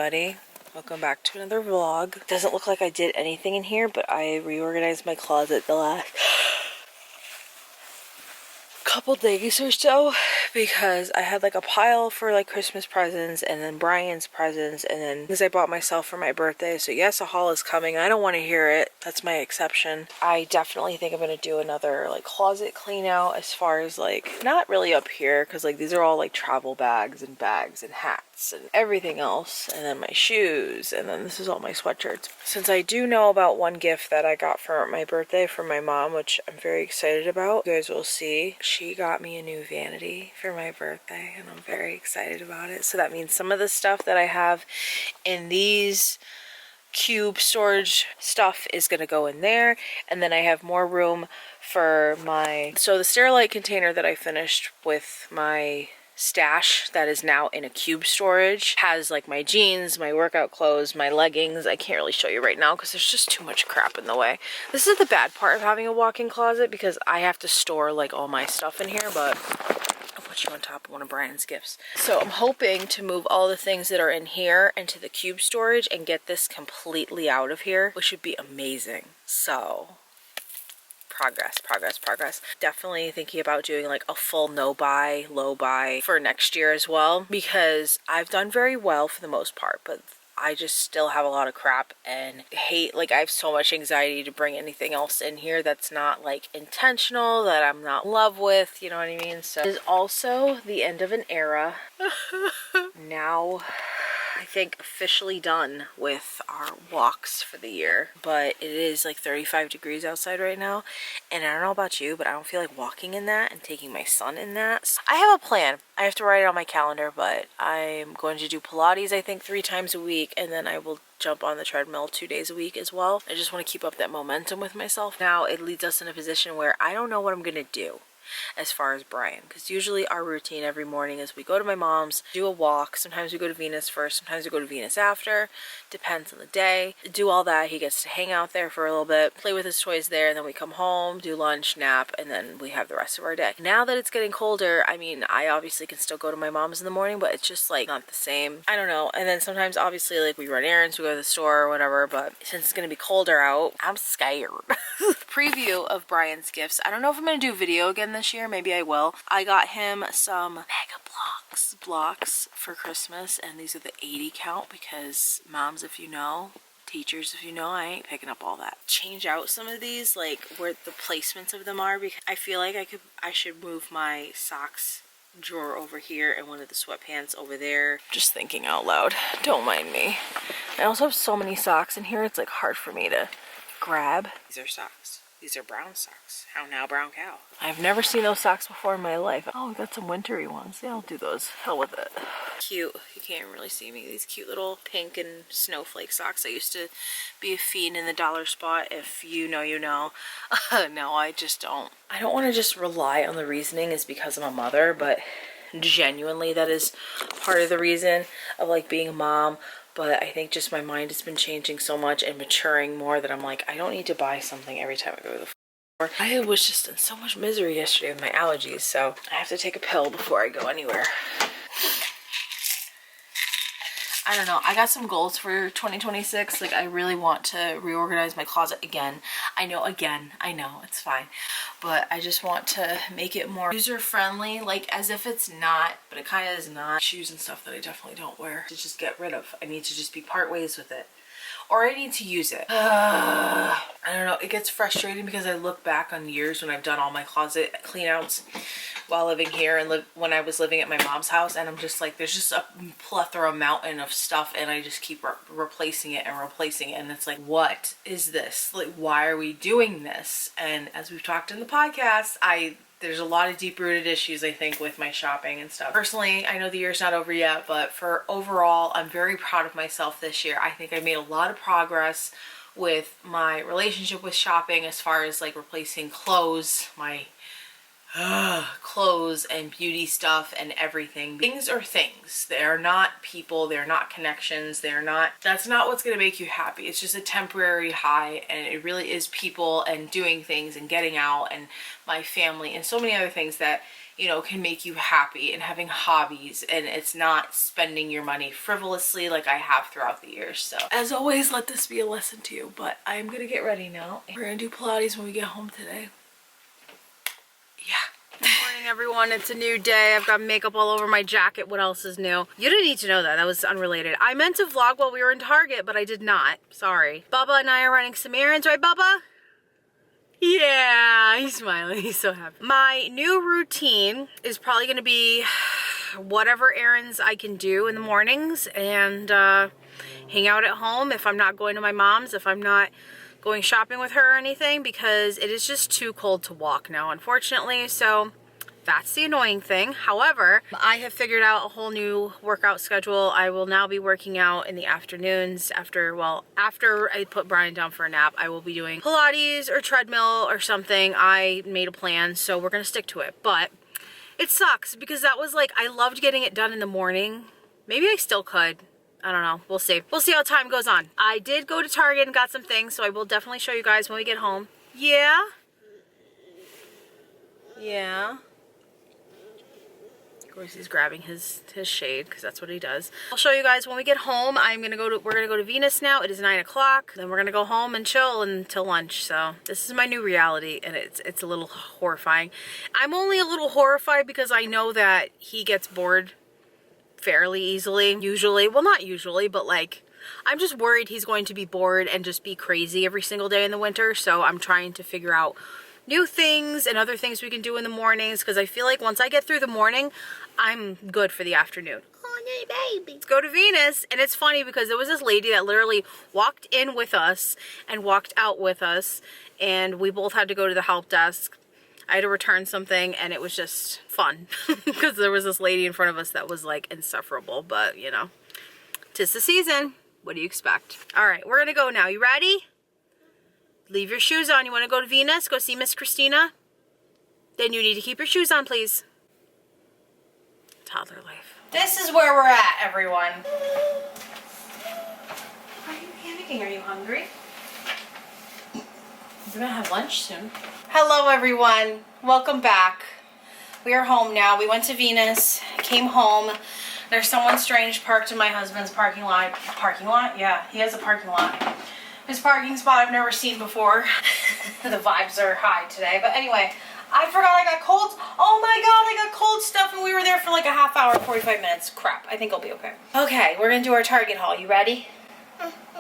everybody. Welcome back to another vlog. Doesn't look like I did anything in here, but I reorganized my closet the last couple days or so because I had like a pile for like Christmas presents and then Brian's presents and then things I bought myself for my birthday. So yes, a haul is coming. I don't want to hear it. That's my exception. I definitely think I'm going to do another like closet clean out as far as like not really up here because like these are all like travel bags and hats and everything else, and then my shoes, and then this is all my sweatshirts. Since I do know about one gift that I got for my birthday from my mom, which I'm very excited about, you guys will see. She got me a new vanity for my birthday and I'm very excited about it. So that means some of the stuff that I have in these cube storage stuff is going to go in there, and then I have more room for my the Sterilite container that I finished with my stash that is now in a cube storage has like my jeans, my workout clothes, my leggings. I can't really show you right now because there's just too much crap in the way. This is the bad part of having a walk-in closet because I have to store like all my stuff in here, but I'll put you on top of one of Brian's gifts. So I'm hoping to move all the things that are in here into the cube storage and get this completely out of here, which would be amazing. So progress. Definitely thinking about doing like a full no buy, low buy for next year as well, because I've done very well for the most part, but I just still have a lot of crap and hate, like I have so much anxiety to bring anything else in here that's not like intentional, that I'm not in love with, you know what I mean? So it is also the end of an era. Now I think officially done with our walks for the year, but it is like 35 degrees outside right now, and I don't know about you, but I don't feel like walking in that and taking my son in that. So I have a plan. I have to write it on my calendar, but I'm going to do Pilates I think 3 times a week, and then I will jump on the treadmill 2 days a week as well. I just want to keep up that momentum with myself. Now it leads us in a position where I don't know what I'm gonna do as far as Brian, because usually our routine every morning is we go to my mom's, do a walk. Sometimes we go to Venus first, sometimes we go to Venus after, depends on the day. Do all that, he gets to hang out there for a little bit, play with his toys there, and then we come home, do lunch, nap, and then we have the rest of our day. Now that it's getting colder, I mean, I obviously can still go to my mom's in the morning, but it's just like not the same. I don't know. And then sometimes obviously like we run errands, we go to the store or whatever, but since it's gonna be colder out, I'm scared. Preview of Brian's gifts. I don't know if I'm gonna do video again this year. Maybe I will. I got him some mega blocks for Christmas, and these are the 80 count because moms, if you know, teachers, if you know, I ain't picking up all that. Change out some of these, like where the placements of them are, because I feel like I should move my socks drawer over here and one of the sweatpants over there. Just thinking out loud. Don't mind me. I also have so many socks in here, it's like hard for me to grab. These are socks. These are brown socks. How now, brown cow? I've never seen those socks before in my life. Oh, we got some wintry ones. Yeah, I'll do those. Hell with it. Cute. You can't really see me. These cute little pink and snowflake socks. I used to be a fiend in the dollar spot. If you know, you know. No, I just don't. I don't want to just rely on the reasoning is because I'm a mother, but genuinely that is part of the reason of like being a mom. But I think just my mind has been changing so much and maturing more that I'm like, I don't need to buy something every time I go to the store. I was just in so much misery yesterday with my allergies, so I have to take a pill before I go anywhere. I don't know. I got some goals for 2026. Like, I really want to reorganize my closet again. I know, it's fine. But I just want to make it more user-friendly, like as if it's not, but it kind of is not. Shoes and stuff that I definitely don't wear to just get rid of. I need to just be part ways with it. Or I need to use it. I don't know. It gets frustrating because I look back on years when I've done all my closet clean outs while living here and when I was living at my mom's house, and I'm just like, there's just a plethora mountain of stuff, and I just keep replacing it, and it's like, what is this? Like, why are we doing this? And as we've talked in the podcast, there's a lot of deep-rooted issues, I think, with my shopping and stuff. Personally, I know the year's not over yet, but for overall, I'm very proud of myself this year. I think I made a lot of progress with my relationship with shopping as far as like replacing clothes, my clothes and beauty stuff and everything. Things are things. They are not people. They're not connections. That's not what's going to make you happy. It's just a temporary high, and it really is people and doing things and getting out and my family and so many other things that, you know, can make you happy, and having hobbies, and it's not spending your money frivolously like I have throughout the years. So as always, let this be a lesson to you, but I'm gonna get ready now. We're gonna do Pilates when we get home today. Yeah. Good morning, everyone. It's a new day. I've got makeup all over my jacket. What else is new? You didn't need to know that. That was unrelated. I meant to vlog while we were in Target, but I did not. Sorry. Bubba and I are running some errands, right, Bubba? Yeah, he's smiling. He's so happy. My new routine is probably going to be whatever errands I can do in the mornings, and hang out at home if I'm not going to my mom's, if I'm not going shopping with her or anything, because it is just too cold to walk now, unfortunately. So that's the annoying thing. However, I have figured out a whole new workout schedule. I will now be working out in the afternoons after I put Brian down for a nap. I will be doing Pilates or treadmill or something. I made a plan, so we're gonna stick to it. But it sucks because that was like, I loved getting it done in the morning. Maybe I still could. I don't know. We'll see. We'll see how time goes on. I did go to Target and got some things, so I will definitely show you guys when we get home. Yeah? Yeah. Of course, he's grabbing his shade because that's what he does. I'll show you guys when we get home. We're gonna go to Venus now. It is 9 o'clock. Then we're gonna go home and chill until lunch. So this is my new reality, and it's a little horrifying. I'm only a little horrified because I know that he gets bored fairly easily. Usually, well, not usually, but like, I'm just worried he's going to be bored and just be crazy every single day in the winter. So I'm trying to figure out new things and other things we can do in the mornings, because I feel like once I get through the morning, I'm good for the afternoon. Oh, no, baby. Let's go to Venus. And it's funny because there was this lady that literally walked in with us and walked out with us, and we both had to go to the help desk. I had to return something, and it was just fun because there was this lady in front of us that was like insufferable, but you know, 'tis the season. What do you expect? All right, we're gonna go now. You ready? Leave your shoes on. You want to go to Venus? Go see Miss Christina? Then you need to keep your shoes on, please. Toddler life. This is where we're at, everyone. Why are you panicking? Are you hungry? We're gonna have lunch soon. Hello, everyone. Welcome back. We are home now. We went to Venus, came home. There's someone strange parked in my husband's parking lot. Parking lot? Yeah, he has a parking lot. His parking spot I've never seen before. The vibes are high today. But anyway, I forgot I got cold. Oh my god, I got cold stuff and we were there for like a half hour, 45 minutes. Crap, I think I'll be okay. Okay, we're gonna do our Target haul. You ready?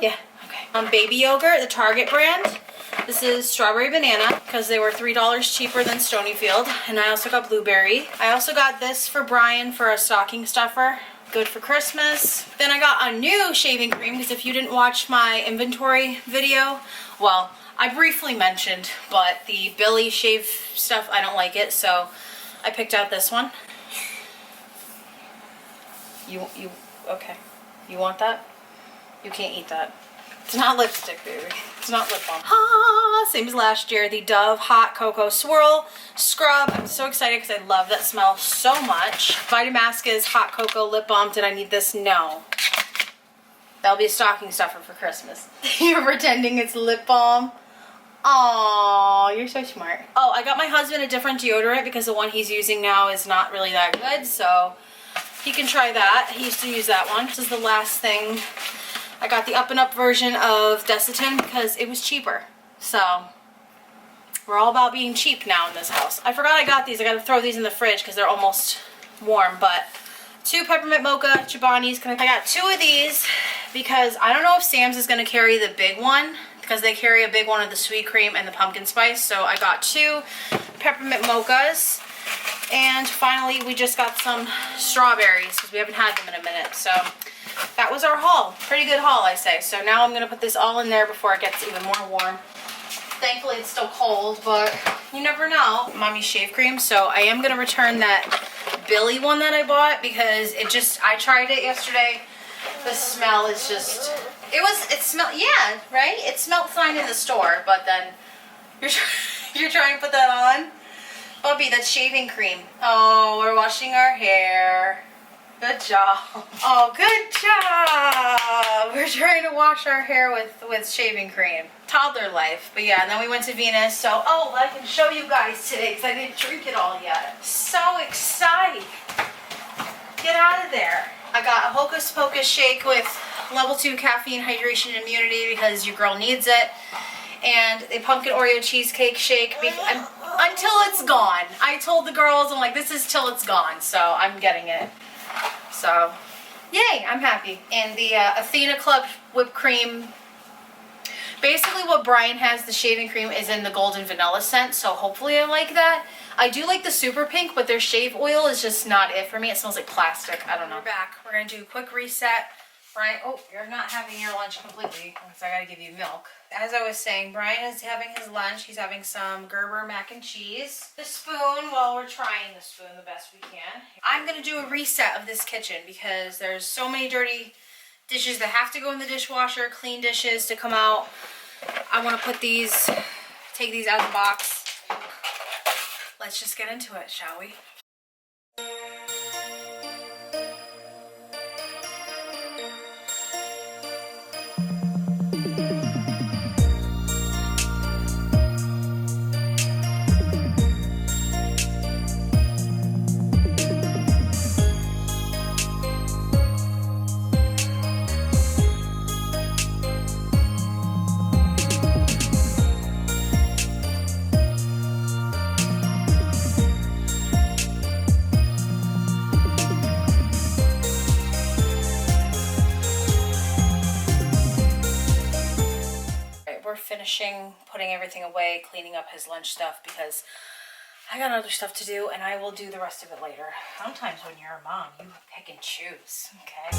Yeah, okay. Baby yogurt, the Target brand. This is strawberry banana because they were $3 cheaper than Stonyfield. And I also got blueberry. I also got this for Brian for a stocking stuffer. Good for Christmas. Then I got a new shaving cream because if you didn't watch my inventory video, well, I briefly mentioned, but the Billy shave stuff, I don't like it, so I picked out this one. Okay. You want that? You can't eat that. It's not lipstick, baby. It's not lip balm. Ah, same as last year. The Dove Hot Cocoa Swirl Scrub. I'm so excited because I love that smell so much. Vitamasca's Hot Cocoa Lip Balm. Did I need this? No. That'll be a stocking stuffer for Christmas. You're pretending it's lip balm. Aw, you're so smart. Oh, I got my husband a different deodorant because the one he's using now is not really that good, so he can try that. He used to use that one. This is the last thing. I got the Up and Up version of Desitin because it was cheaper. So, we're all about being cheap now in this house. I forgot I got these. I gotta throw these in the fridge because they're almost warm, but 2 peppermint mocha Chobani's. I got 2 of these because I don't know if Sam's is gonna carry the big one because they carry a big one of the sweet cream and the pumpkin spice. So I got 2 peppermint mochas. And finally, we just got some strawberries because we haven't had them in a minute. So that was our haul. Pretty good haul, I say. So now I'm going to put this all in there before it gets even more warm. Thankfully, it's still cold, but you never know. Mommy's shave cream. So I am going to return that Billy one that I bought because I tried it yesterday. The smell is just, it smelled, yeah, right? It smelled fine in the store, but then you're trying to put that on. Bubby, that's shaving cream. Oh, we're washing our hair. Good job. Oh, good job. We're trying to wash our hair with shaving cream. Toddler life. But yeah, and then we went to Venus. So, oh, I can show you guys today because I didn't drink it all yet. So excited. Get out of there. I got a Hocus Pocus shake with level 2 caffeine, hydration, and immunity because your girl needs it. And a pumpkin Oreo cheesecake shake until it's gone. I told the girls, I'm like, this is till it's gone. So I'm getting it. So, yay, I'm happy. And the Athena Club whipped cream. Basically what Brian has, the shaving cream, is in the golden vanilla scent. So hopefully I like that. I do like the super pink, but their shave oil is just not it for me. It smells like plastic. I don't know. We're back. We're going to do a quick reset. Brian, oh, you're not having your lunch completely, because I gotta give you milk. As I was saying, Brian is having his lunch. He's having some Gerber mac and cheese. The spoon, well, we're trying the spoon the best we can. I'm gonna do a reset of this kitchen because there's so many dirty dishes that have to go in the dishwasher, clean dishes to come out. I wanna put these, take these out of the box. Let's just get into it, shall we? Finishing putting everything away, cleaning up his lunch stuff because I got other stuff to do and I will do the rest of it later. Sometimes when you're a mom, you pick and choose, okay?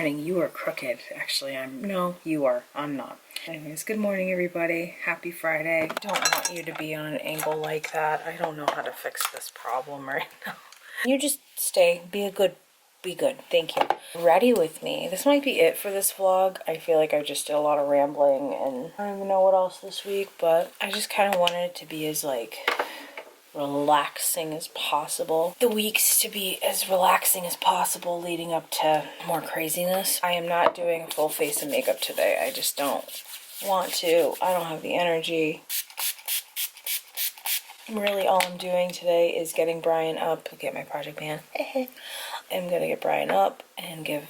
You are crooked. Actually, no, you are. I'm not. Anyways, good morning, everybody. Happy Friday. I don't want you to be on an angle like that. I don't know how to fix this problem right now. You just stay. Be good. Thank you. Ready with me. This might be it for this vlog. I feel like I just did a lot of rambling and I don't even know what else this week, but I just kind of wanted it to be as like relaxing as possible. The weeks to be as relaxing as possible leading up to more craziness. I am not doing a full face of makeup today. I just don't want to. I don't have the energy. Really all I'm doing today is getting Brian up. Look at my project pan. I'm gonna get Brian up and give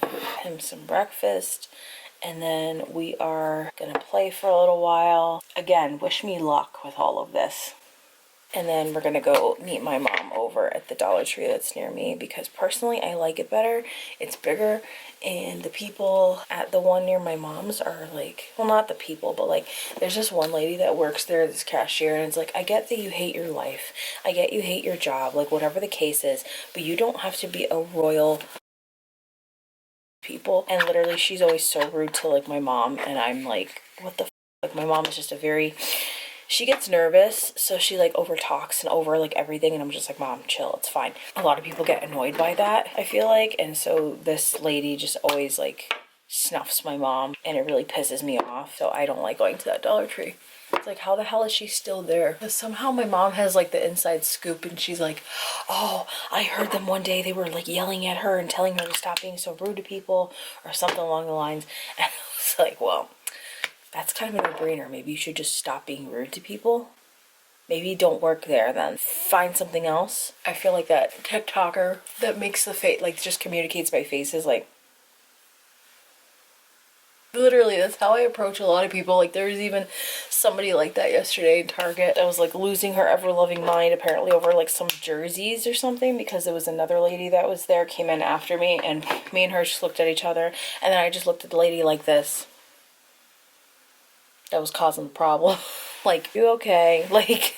him some breakfast. And then we are gonna play for a little while. Again, wish me luck with all of this. And then we're gonna go meet my mom over at the Dollar Tree that's near me because personally I like it better. It's bigger, and the people at the one near my mom's are like, well, not the people, but like there's just one lady that works there, this cashier, and it's like, I get that you hate your life, I get you hate your job, like whatever the case is, but you don't have to be a royal people. And literally she's always so rude to like my mom, and I'm like, what the f? Like my mom is just a very, she gets nervous, so she like over talks and over like everything, and I'm just like, Mom, chill, it's fine. A lot of people get annoyed by that, I feel like, and so this lady just always like snuffs my mom, and it really pisses me off. So I don't like going to that Dollar Tree. It's like, how the hell is she still there? Because somehow my mom has like the inside scoop, and she's like, oh, I heard them one day, they were like yelling at her and telling her to stop being so rude to people or something along the lines. And I was like, well, that's kind of a no-brainer. Maybe you should just stop being rude to people. Maybe don't work there then. Find something else. I feel like that TikToker that makes the face, like just communicates by faces, like literally that's how I approach a lot of people. Like there was even somebody like that yesterday in Target that was like losing her ever-loving mind apparently over like some jerseys or something, because there was another lady that was there, came in after me, and me and her just looked at each other, and then I just looked at the lady like this. That was causing the problem. Like, you okay? Like,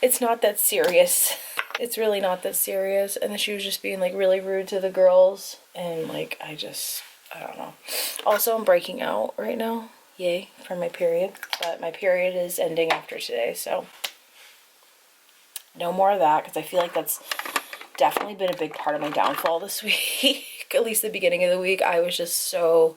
it's not that serious. It's really not that serious. And then she was just being like really rude to the girls, and like I don't know. Also, I'm breaking out right now, yay, for my period, but my period is ending after today, so no more of that, because I feel like that's definitely been a big part of my downfall this week. At least the beginning of the week, I was just so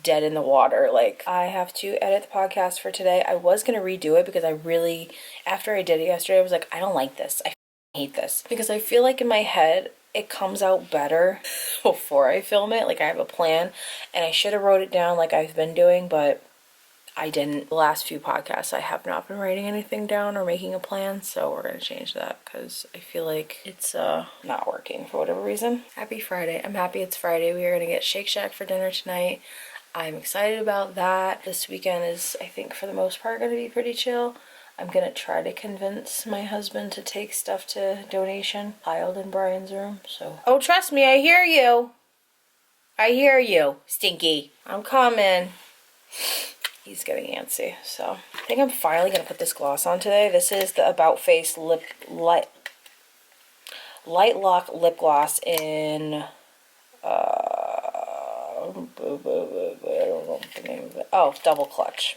dead in the water. Like, I have to edit the podcast for today. I was gonna redo it because I really, after I did it yesterday, I was like, I don't like this, I hate this, because I feel like in my head it comes out better before I film it. Like I have a plan, and I should have wrote it down like I've been doing, but I didn't. The last few podcasts I have not been writing anything down or making a plan, so we're gonna change that because I feel like it's not working for whatever reason. Happy Friday. I'm happy it's Friday. We are gonna get Shake Shack for dinner tonight. I'm excited about that. This weekend is, I think, for the most part gonna be pretty chill. I'm gonna try to convince my husband to take stuff to donation piled in Brian's room, so. Oh, trust me, I hear you. I hear you, Stinky. I'm coming. He's getting antsy, so. I think I'm finally gonna put this gloss on today. This is the About Face Light Lock Lip Gloss in, I don't know what the name of it. Oh, Double Clutch.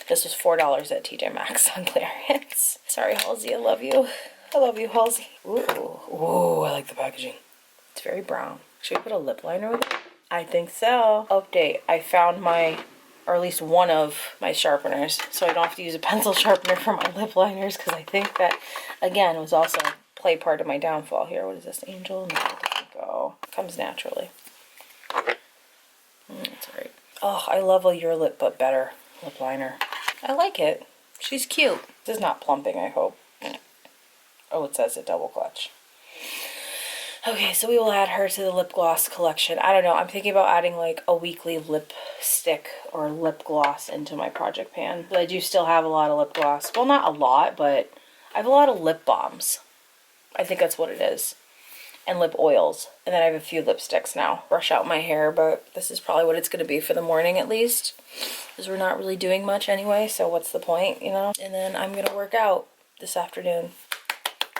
This was $4 at TJ Maxx on clearance. Sorry, Halsey, I love you. I love you, Halsey. Ooh, ooh, I like the packaging. It's very brown. Should we put a lip liner with it? I think so. Update, I found my, or at least one of my sharpeners, so I don't have to use a pencil sharpener for my lip liners, because I think that, again, was also play part of my downfall here. What is this, Angel? No, it doesn't go. It comes naturally. That's right. Oh, I love a Your Lip But Better lip liner. I like it. She's cute. This is not plumping, I hope. Oh, it says a Double Clutch. Okay, so we will add her to the lip gloss collection. I don't know. I'm thinking about adding like a weekly lipstick or lip gloss into my project pan. But I do still have a lot of lip gloss. Well, not a lot, but I have a lot of lip balms. I think that's what it is. And lip oils, and then I have a few lipsticks now. Brush out my hair, but this is probably what it's going to be for the morning at least, because we're not really doing much anyway, so what's the point, you know? And then I'm going to work out this afternoon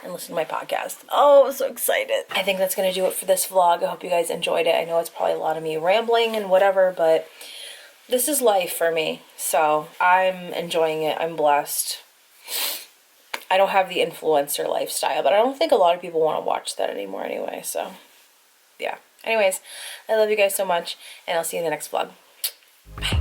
and listen to my podcast. Oh, I'm so excited. I think that's going to do it for this vlog. I hope you guys enjoyed it. I know it's probably a lot of me rambling and whatever, but this is life for me, so I'm enjoying it. I'm blessed. I don't have the influencer lifestyle, but I don't think a lot of people want to watch that anymore anyway, so yeah. Anyways, I love you guys so much, and I'll see you in the next vlog. Bye.